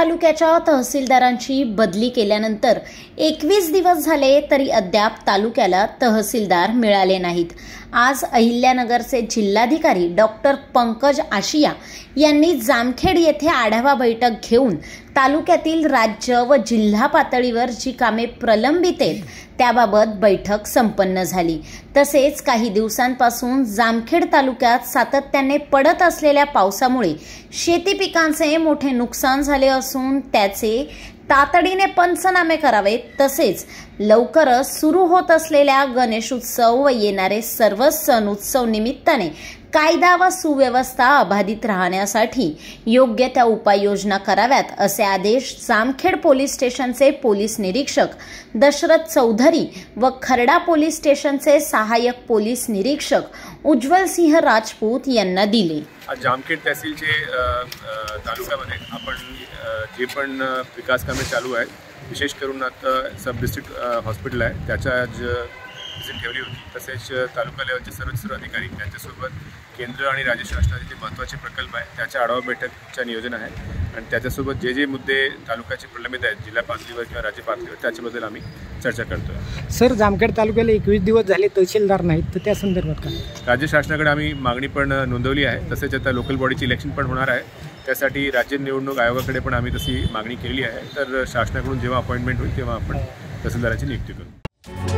तालुक्याच्या तहसीलदारांची बदली केल्यानंतर 21 दिवस झाले तरी अद्याप तालुक्याला तहसीलदार मिळाले नाहीत। आज अहिल्यानगरचे जिल्हाधिकारी डॉक्टर पंकज आशिया यांनी जामखेड येथे आढावा बैठक घेऊन तालुक्यातील राज्य व जिल्हा पातळीवर जी कामे प्रलंबित आहेत त्याबाबत बैठक संपन्न झाली। तसेच काही दिवसांपासून जामखेड तालुक्यात सातत्याने पडत असलेल्या पावसामुळे शेती पिकांचे मोठे नुकसान झाले असून त्याचे तातडीने पंचनामे करावेत। तसेच लवकरच सुरू होत असलेल्या गणेशोत्सव व येणारे सर्व सण उत्सव निमित्ताने कायदा व सुव्यवस्था अबाधित राहण्यासाठी योग्य त्या उपाययोजना कराव्यात असे आदेश जामखेड पोलीस स्टेशनचे पोलीस निरीक्षक दशरथ चौधरी व खर्डा पोलीस स्टेशनचे सहाय्यक पोलीस निरीक्षक उज्ज्वल सिंह राजपूत यांना दिले। जामखेड तहसीलचे तालुक्यामध्ये आपण जे पण विकास कामे चालू आहेत, विशेष करून आता सब डिस्ट्रिक्ट हॉस्पिटल आहे त्याच्या आज विजिट ठेवली होती। तसेच तालुका लेवलचे सर्व अधिकारी त्यांच्यासोबत केंद्र आणि राज्य शासनाचे जे महत्त्वाचे प्रकल्प आहे त्याच्या आढावा बैठकचं नियोजन आहे आणि त्याच्यासोबत जे जे मुद्दे तालुक्याचे प्रलंबित आहेत जिल्हा पातळीवर किंवा राज्य पातळीवर त्याच्याबद्दल आम्ही चर्चा करतोय। सर, जामखेड तालुक्याला 21 दिवस झाले तहसीलदार नाहीत, तर त्या संदर्भात काय राज्य शासनाकडे आम्ही मागणी पण नोंदवली आहे। तसेच आता लोकल बॉडीची इलेक्शन पण होणार आहे, त्यासाठी राज्य निवडणूक आयोगाकडे पण आम्ही तशी मागणी केली आहे। तर शासनाकडून जेव्हा अपॉइंटमेंट होईल तेव्हा आपण तहसीलदाराची नियुक्ती करू।